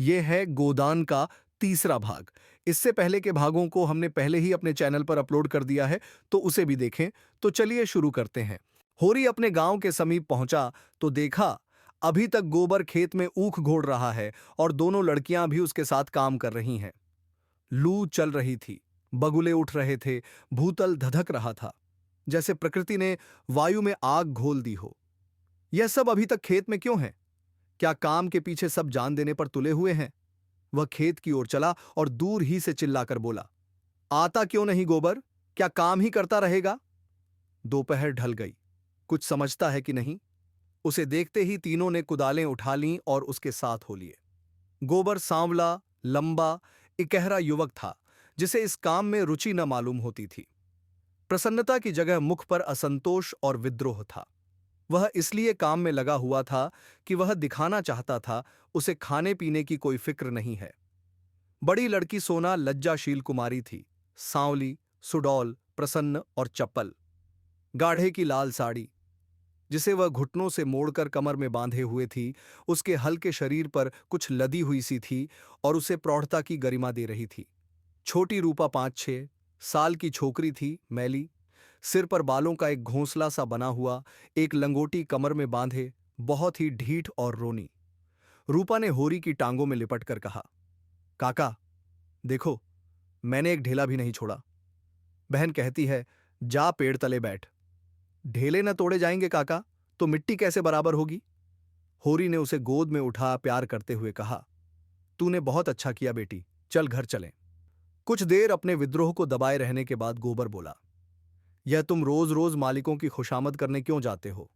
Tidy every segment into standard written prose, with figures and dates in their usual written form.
ये है गोदान का तीसरा भाग। इससे पहले के भागों को हमने पहले ही अपने चैनल पर अपलोड कर दिया है, तो उसे भी देखें। तो चलिए शुरू करते हैं। होरी अपने गांव के समीप पहुंचा तो देखा अभी तक गोबर खेत में ऊख घोड़ रहा है और दोनों लड़कियां भी उसके साथ काम कर रही हैं। लू चल रही थी, बगुले उठ रहे थे, भूतल धधक रहा था, जैसे प्रकृति ने वायु में आग घोल दी हो। यह सब अभी तक खेत में क्यों है? क्या काम के पीछे सब जान देने पर तुले हुए हैं? वह खेत की ओर चला और दूर ही से चिल्लाकर बोला, आता क्यों नहीं गोबर? क्या काम ही करता रहेगा? दोपहर ढल गई। कुछ समझता है कि नहीं? उसे देखते ही तीनों ने कुदालें उठा लीं और उसके साथ हो लिए। गोबर सांवला, लंबा, इकहरा युवक था, जिसे इस काम में रुचि न मालूम होती थी। प्रसन्नता की जगह मुख पर असंतोष और विद्रोह था। वह इसलिए काम में लगा हुआ था कि वह दिखाना चाहता था उसे खाने पीने की कोई फिक्र नहीं है। बड़ी लड़की सोना लज्जाशील कुमारी थी, सांवली, सुडौल, प्रसन्न और चपल। गाढ़े की लाल साड़ी, जिसे वह घुटनों से मोड़कर कमर में बांधे हुए थी, उसके हल्के शरीर पर कुछ लदी हुई सी थी और उसे प्रौढ़ता की गरिमा दे रही थी। छोटी रूपा 5-6 साल की छोकरी थी, मैली, सिर पर बालों का एक घोंसला सा बना हुआ, एक लंगोटी कमर में बांधे, बहुत ही ढीठ और रोनी। रूपा ने होरी की टांगों में लिपट कर कहा, काका, देखो, मैंने एक ढेला भी नहीं छोड़ा। बहन कहती है, जा पेड़ तले बैठ। ढेले न तोड़े जाएंगे काका, तो मिट्टी कैसे बराबर होगी? होरी ने उसे गोद में उठा प्यार करते हुए कहा, तूने बहुत अच्छा किया बेटी, चल घर चलें। कुछ देर अपने विद्रोह को दबाए रहने के बाद गोबर बोला, यह तुम रोज रोज मालिकों की खुशामद करने क्यों जाते हो?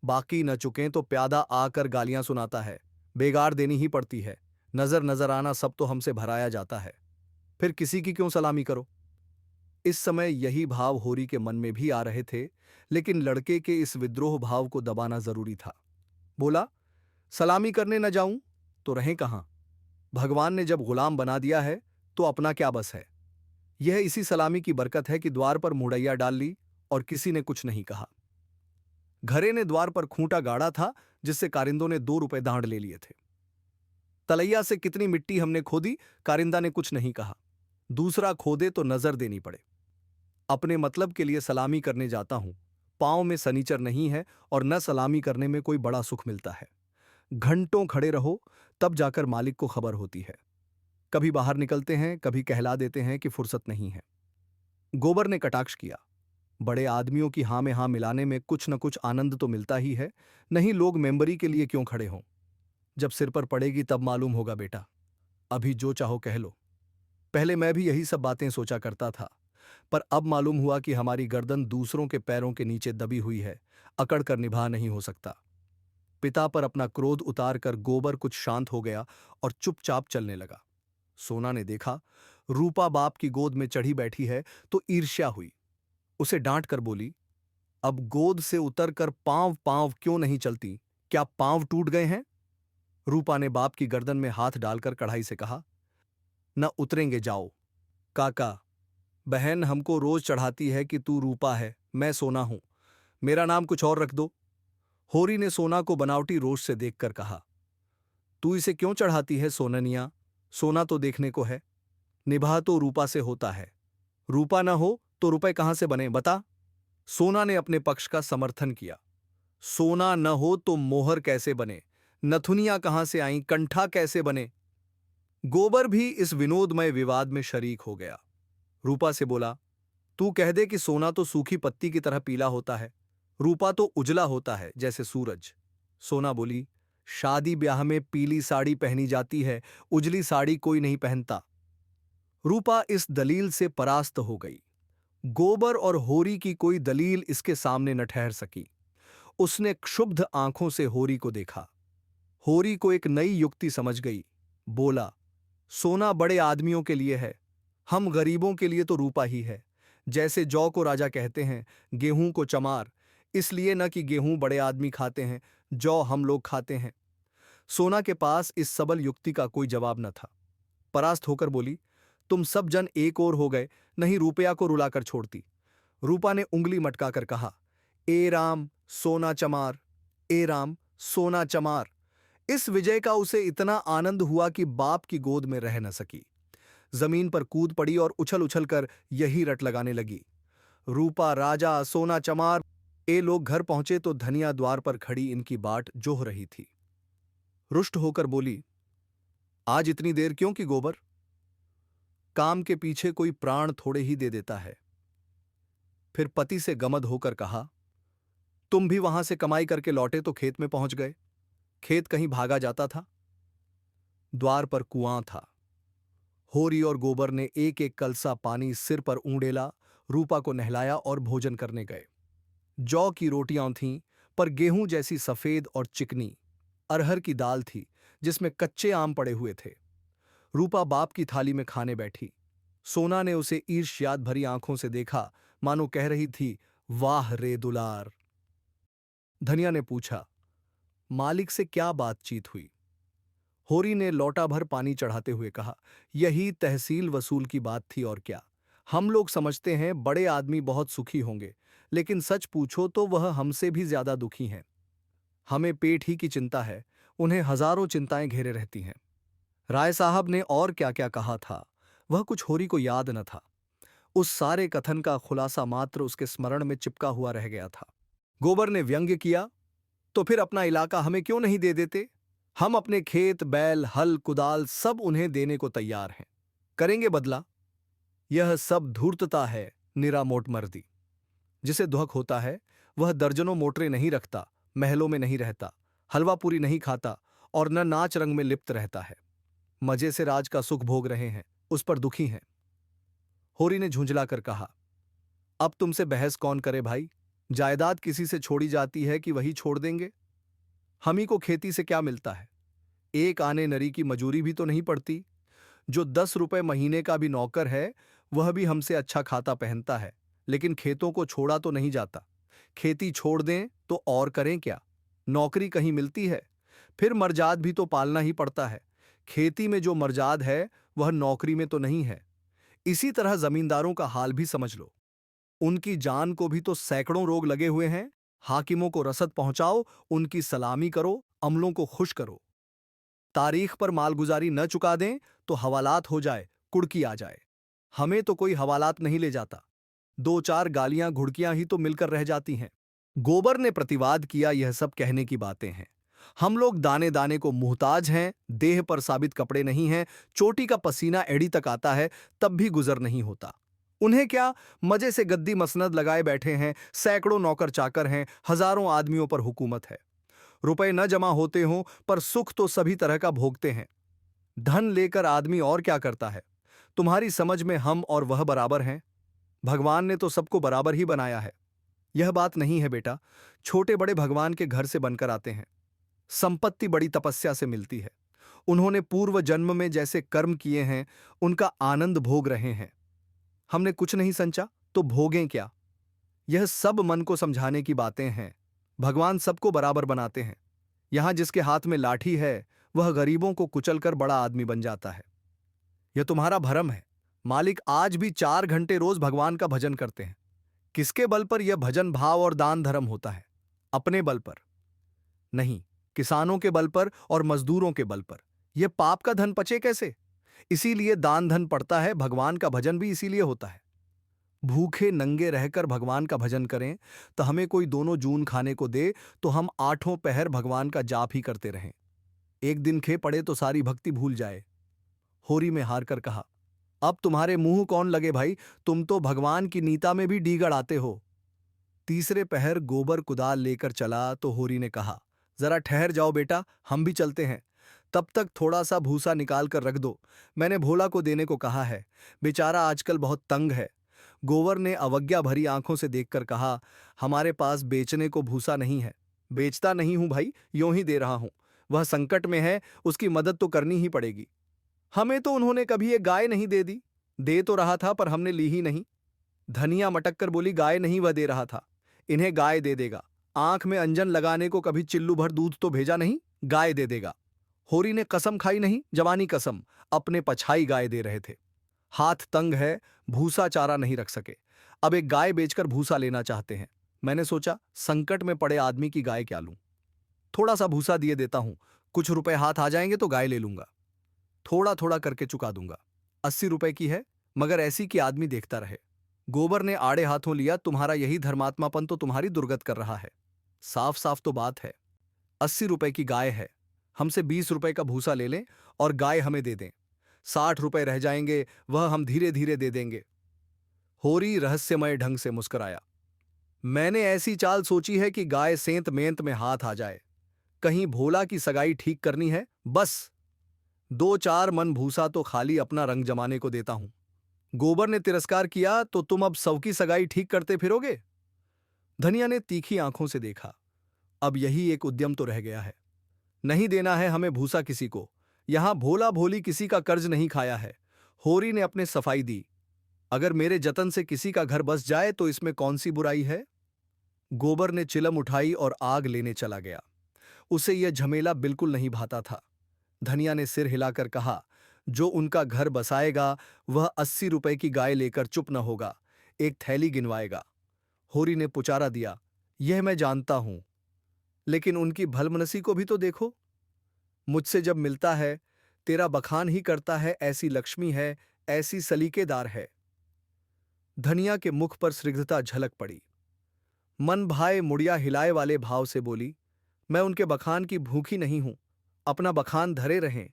बाकी न चुकें तो प्यादा आकर गालियां सुनाता है, बेगार देनी ही पड़ती है। नजर नजर आना सब तो हमसे भराया जाता है, फिर किसी की क्यों सलामी करो? इस समय यही भाव होरी के मन में भी आ रहे थे, लेकिन लड़के के इस विद्रोह भाव को दबाना जरूरी था। बोला, सलामी करने न जाऊं तो रहें कहां? भगवान ने जब गुलाम बना दिया है तो अपना क्या बस है? यह इसी सलामी की बरकत है कि द्वार पर मुड़ैया डाल ली और किसी ने कुछ नहीं कहा। घरे ने द्वार पर खूंटा गाड़ा था, जिससे कारिंदों ने 2 रुपए दांड ले लिए थे। तलैया से कितनी मिट्टी हमने खोदी, कारिंदा ने कुछ नहीं कहा। दूसरा खोदे तो नजर देनी पड़े। अपने मतलब के लिए सलामी करने जाता हूं, पांव में सनीचर नहीं है और न सलामी करने में कोई बड़ा सुख मिलता है। घंटों खड़े रहो, तब जाकर मालिक को खबर होती है। कभी बाहर निकलते हैं, कभी कहला देते हैं कि फुर्सत नहीं है। गोबर ने कटाक्ष किया, बड़े आदमियों की हां में हां मिलाने में कुछ न कुछ आनंद तो मिलता ही है, नहीं लोग मेंबरी के लिए क्यों खड़े हों? जब सिर पर पड़ेगी तब मालूम होगा बेटा। अभी जो चाहो कह लो। पहले मैं भी यही सब बातें सोचा करता था, पर अब मालूम हुआ कि हमारी गर्दन दूसरों के पैरों के नीचे दबी हुई है, अकड़ कर निभा नहीं हो सकता। पिता पर अपना क्रोध उतार कर गोबर कुछ शांत हो गया और चुपचाप चलने लगा। सोना ने देखा रूपा बाप की गोद में चढ़ी बैठी है तो ईर्ष्या हुई। उसे डांट कर बोली, अब गोद से उतर कर पांव पांव क्यों नहीं चलती? क्या पांव टूट गए हैं? रूपा ने बाप की गर्दन में हाथ डालकर कढ़ाई से कहा, न उतरेंगे जाओ। काका, बहन हमको रोज चढ़ाती है कि तू रूपा है, मैं सोना हूं, मेरा नाम कुछ और रख दो। होरी ने सोना को बनावटी रोष से देखकर कहा, तू इसे क्यों चढ़ाती है सोननिया? सोना तो देखने को है, निभा तो रूपा से होता है। रूपा ना हो तो रुपए कहां से बने बता? सोना ने अपने पक्ष का समर्थन किया। सोना न हो तो मोहर कैसे बने? नथुनियां कहां से आईं? कंठा कैसे बने? गोबर भी इस विनोदमय विवाद में शरीक हो गया। रूपा से बोला, तू कह दे कि सोना तो सूखी पत्ती की तरह पीला होता है, रूपा तो उजला होता है जैसे सूरज। सोना बोली, शादी ब्याह में पीली साड़ी पहनी जाती है, उजली साड़ी कोई नहीं पहनता। रूपा इस दलील से परास्त हो गई। गोबर और होरी की कोई दलील इसके सामने न ठहर सकी। उसने क्षुब्ध आंखों से होरी को देखा। होरी को एक नई युक्ति समझ गई। बोला, सोना बड़े आदमियों के लिए है, हम गरीबों के लिए तो रूपा ही है। जैसे जौ को राजा कहते हैं, गेहूं को चमार, इसलिए न कि गेहूं बड़े आदमी खाते हैं, जौ हम लोग खाते हैं। सोना के पास इस सबल युक्ति का कोई जवाब न था। परास्त होकर बोली, तुम सब जन एक ओर हो गए, नहीं रुपया को रुलाकर छोड़ती। रूपा ने उंगली मटकाकर कहा, ए राम सोना चमार, ए राम सोना चमार। इस विजय का उसे इतना आनंद हुआ कि बाप की गोद में रह न सकी। जमीन पर कूद पड़ी और उछल उछल कर यही रट लगाने लगी। रूपा, राजा, सोना चमार, ये लोग घर पहुंचे तो धनिया द्वार पर खड़ी इनकी बाट जोह रही थी। रुष्ट होकर बोली, आज इतनी देर क्यों की गोबर? काम के पीछे कोई प्राण थोड़े ही दे देता है। फिर पति से गमद होकर कहा, तुम भी वहां से कमाई करके लौटे तो खेत में पहुंच गए। खेत कहीं भागा जाता था? द्वार पर कुआं था। होरी और गोबर ने एक एक कलसा पानी सिर पर ऊंडेला, रूपा को नहलाया और भोजन करने गए। जौ की रोटियां थीं, पर गेहूं जैसी सफेद और चिकनी। अरहर की दाल थी, जिसमें कच्चे आम पड़े हुए थे। रूपा बाप की थाली में खाने बैठी। सोना ने उसे ईर्ष्याद भरी आंखों से देखा, मानो कह रही थी, वाह रे दुलार। धनिया ने पूछा, मालिक से क्या बातचीत हुई? होरी ने लोटा भर पानी चढ़ाते हुए कहा, यही तहसील वसूल की बात थी और क्या। हम लोग समझते हैं बड़े आदमी बहुत सुखी होंगे, लेकिन सच पूछो तो वह हमसे भी ज्यादा दुखी हैं। हमें पेट ही की चिंता है, उन्हें हजारों चिंताएं घेरे रहती हैं। राय साहब ने और क्या क्या कहा था, वह कुछ होरी को याद न था। उस सारे कथन का खुलासा मात्र उसके स्मरण में चिपका हुआ रह गया था। गोबर ने व्यंग्य किया, तो फिर अपना इलाका हमें क्यों नहीं दे देते? हम अपने खेत, बैल, हल, कुदाल सब उन्हें देने को तैयार हैं। करेंगे बदला। यह सब धूर्तता है, निरा मोटमर्दी। जिसे दुहक होता है वह दर्जनों मोटरें नहीं रखता, महलों में नहीं रहता, हलवा पूरी नहीं खाता और न नाच रंग में लिप्त रहता है। मजे से राज का सुख भोग रहे हैं, उस पर दुखी हैं। होरी ने झुंझलाकर कहा, अब तुमसे बहस कौन करे भाई? जायदाद किसी से छोड़ी जाती है कि वही छोड़ देंगे? हम ही को खेती से क्या मिलता है? एक आने नरी की मजूरी भी तो नहीं पड़ती। जो 10 रुपए महीने का भी नौकर है, वह भी हमसे अच्छा खाता पहनता है, लेकिन खेतों को छोड़ा तो नहीं जाता। खेती छोड़ दें तो और करें क्या? नौकरी कहीं मिलती है? फिर मर्जाद भी तो पालना ही पड़ता है। खेती में जो मर्जाद है वह नौकरी में तो नहीं है। इसी तरह जमींदारों का हाल भी समझ लो। उनकी जान को भी तो सैकड़ों रोग लगे हुए हैं। हाकिमों को रसद पहुंचाओ, उनकी सलामी करो, अमलों को खुश करो। तारीख पर मालगुजारी न चुका दें तो हवालात हो जाए, कुड़की आ जाए। हमें तो कोई हवालात नहीं ले जाता। 2-4 गालियां घुड़कियां ही तो मिलकर रह जाती हैं। गोबर ने प्रतिवाद किया, यह सब कहने की बातें हैं। हम लोग दाने दाने को मुहताज हैं, देह पर साबित कपड़े नहीं हैं, चोटी का पसीना एड़ी तक आता है, तब भी गुजर नहीं होता। उन्हें क्या, मजे से गद्दी मसनद लगाए बैठे हैं, सैकड़ों नौकर चाकर हैं, हजारों आदमियों पर हुकूमत है। रुपए न जमा होते हों पर सुख तो सभी तरह का भोगते हैं। धन लेकर आदमी और क्या करता है? तुम्हारी समझ में हम और वह बराबर हैं? भगवान ने तो सबको बराबर ही बनाया है। यह बात नहीं है बेटा। छोटे बड़े भगवान के घर से बनकर आते हैं। संपत्ति बड़ी तपस्या से मिलती है। उन्होंने पूर्व जन्म में जैसे कर्म किए हैं, उनका आनंद भोग रहे हैं। हमने कुछ नहीं संचा तो भोगें क्या? यह सब मन को समझाने की बातें हैं। भगवान सबको बराबर बनाते हैं। यहां जिसके हाथ में लाठी है वह गरीबों को कुचलकर बड़ा आदमी बन जाता है। यह तुम्हारा भरम है। मालिक आज भी 4 घंटे रोज भगवान का भजन करते हैं। किसके बल पर यह भजन भाव और दान धर्म होता है? अपने बल पर नहीं, किसानों के बल पर और मजदूरों के बल पर। यह पाप का धन पचे कैसे? इसीलिए दान धन पड़ता है, भगवान का भजन भी इसीलिए होता है। भूखे नंगे रहकर भगवान का भजन करें तो हमें कोई दोनों जून खाने को दे तो हम 8 पहर भगवान का जाप ही करते रहें। एक दिन खे पड़े तो सारी भक्ति भूल जाए। होरी में हार कर कहा, अब तुम्हारे मुंह कौन लगे भाई? तुम तो भगवान की नीता में भी डी गड़ाते हो। तीसरे पहर गोबर कुदाल लेकर चला तो होरी ने कहा, जरा ठहर जाओ बेटा, हम भी चलते हैं। तब तक थोड़ा सा भूसा निकाल कर रख दो, मैंने भोला को देने को कहा है। बेचारा आजकल बहुत तंग है। गोवर ने अवज्ञा भरी आंखों से देखकर कहा, हमारे पास बेचने को भूसा नहीं है। बेचता नहीं हूं भाई, यूं ही दे रहा हूं। वह संकट में है, उसकी मदद तो करनी ही पड़ेगी। हमें तो उन्होंने कभी एक गाय नहीं दे दी। दे तो रहा था पर हमने ली ही नहीं। धनिया मटक कर बोली, गाय नहीं वह दे रहा था, इन्हें गाय दे देगा। आंख में अंजन लगाने को कभी चिल्लू भर दूध तो भेजा नहीं, गाय दे देगा। होरी ने कसम खाई नहीं, जवानी कसम, अपने पछाई गाय दे रहे थे। हाथ तंग है, भूसा चारा नहीं रख सके, अब एक गाय बेचकर भूसा लेना चाहते हैं। मैंने सोचा संकट में पड़े आदमी की गाय क्या लूं, थोड़ा सा भूसा दिए देता हूं, कुछ रुपए हाथ आ जाएंगे तो गाय ले लूंगा, थोड़ा थोड़ा करके चुका दूंगा। 80 रुपए की है, मगर ऐसी कि आदमी देखता रहे। गोबर ने आड़े हाथों लिया, तुम्हारा यही धर्मात्मापन तो तुम्हारी दुर्गत कर रहा है। साफ साफ तो बात है। 80 रुपए की गाय है, हमसे 20 रुपए का भूसा ले लें और गाय हमें दे दें। 60 रुपए रह जाएंगे, वह हम धीरे धीरे दे देंगे। होरी रहस्यमय ढंग से मुस्कुराया। मैंने ऐसी चाल सोची है कि गाय सेंत मेंत में हाथ आ जाए। कहीं भोला की सगाई ठीक करनी है, बस 2-4 मन भूसा तो खाली अपना रंग जमाने को देता हूं। गोबर ने तिरस्कार किया, तो तुम अब सबकी सगाई ठीक करते फिरोगे? धनिया ने तीखी आंखों से देखा। अब यही एक उद्यम तो रह गया है। नहीं देना है हमें भूसा किसी को। यहां भोला भोली किसी का कर्ज नहीं खाया है। होरी ने अपने सफाई दी। अगर मेरे जतन से किसी का घर बस जाए तो इसमें कौन सी बुराई है? गोबर ने चिलम उठाई और आग लेने चला गया। उसे यह झमेला बिल्कुल नहीं भाता था। धनिया ने सिर हिलाकर कहा, जो उनका घर बसाएगा वह 80 रुपए की गाय लेकर चुप न होगा, एक थैली गिनवाएगा। होरी ने पुचारा दिया, यह मैं जानता हूं, लेकिन उनकी भलमनसी को भी तो देखो। मुझसे जब मिलता है तेरा बखान ही करता है, ऐसी लक्ष्मी है, ऐसी सलीकेदार है। धनिया के मुख पर स्निग्धता झलक पड़ी। मन भाए मुड़िया हिलाए वाले भाव से बोली, मैं उनके बखान की भूखी नहीं हूं, अपना बखान धरे रहें।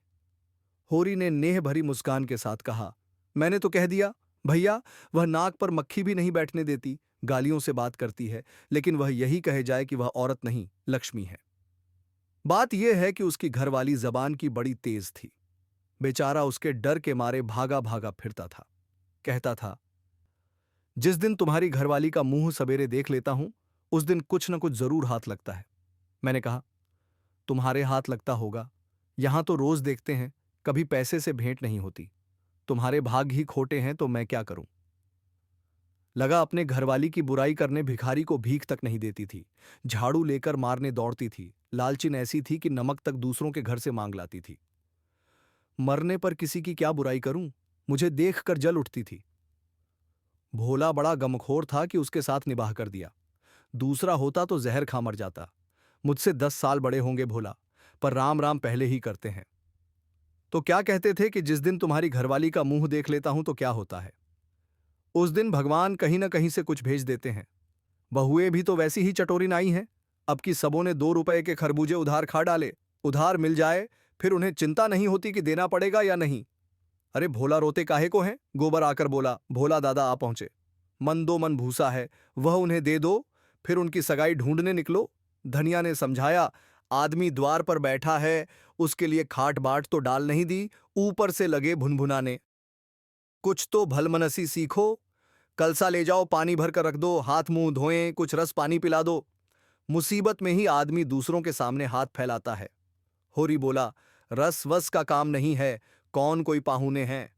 होरी ने नेह भरी मुस्कान के साथ कहा, मैंने तो कह दिया भैया, वह नाक पर मक्खी भी नहीं बैठने देती, गालियों से बात करती है, लेकिन वह यही कहे जाए कि वह औरत नहीं, लक्ष्मी है। बात यह है कि उसकी घरवाली जबान की बड़ी तेज थी। बेचारा उसके डर के मारे भागा भागा फिरता था। कहता था, जिस दिन तुम्हारी घरवाली का मुंह सवेरे देख लेता हूं, उस दिन कुछ न कुछ जरूर हाथ लगता है। मैंने कहा, तुम्हारे हाथ लगता होगा, यहां तो रोज देखते हैं, कभी पैसे से भेंट नहीं होती। तुम्हारे भाग ही खोटे हैं तो मैं क्या करूं? लगा अपने घरवाली की बुराई करने, भिखारी को भीख तक नहीं देती थी, झाड़ू लेकर मारने दौड़ती थी, लालचिन ऐसी थी कि नमक तक दूसरों के घर से मांग लाती थी। मरने पर किसी की क्या बुराई करूं, मुझे देखकर जल उठती थी। भोला बड़ा गमखोर था कि उसके साथ निबाह कर दिया। दूसरा होता तो जहर खा मर जाता। मुझसे 10 साल बड़े होंगे भोला, पर राम राम पहले ही करते हैं। तो क्या कहते थे कि जिस दिन तुम्हारी घरवाली का मुंह देख लेता हूं तो क्या होता है? उस दिन भगवान कहीं ना कहीं से कुछ भेज देते हैं। बहुएं भी तो वैसी ही चटोरी नाई हैं। अब की सबों ने 2 रुपए के खरबूजे उधार खा डाले। उधार मिल जाए फिर उन्हें चिंता नहीं होती कि देना पड़ेगा या नहीं। अरे भोला रोते काहे को हैं? गोबर आकर बोला। भोला दादा आ पहुंचे। मन दो मन भूसा है, वह उन्हें दे दो, फिर उनकी सगाई ढूंढने निकलो। धनिया ने समझाया, आदमी द्वार पर बैठा है, उसके लिए खाट बाट तो डाल नहीं दी, ऊपर से लगे भुनभुनाने। कुछ तो भलमनसी सीखो। कलसा ले जाओ, पानी भर कर रख दो, हाथ मुंह धोएं, कुछ रस पानी पिला दो। मुसीबत में ही आदमी दूसरों के सामने हाथ फैलाता है। होरी बोला, रस वस का काम नहीं है, कौन कोई पाहुने हैं।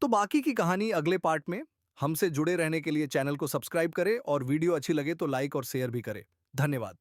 तो बाकी की कहानी अगले पार्ट में। हमसे जुड़े रहने के लिए चैनल को सब्सक्राइब करें और वीडियो अच्छी लगे तो लाइक और शेयर भी करें। धन्यवाद।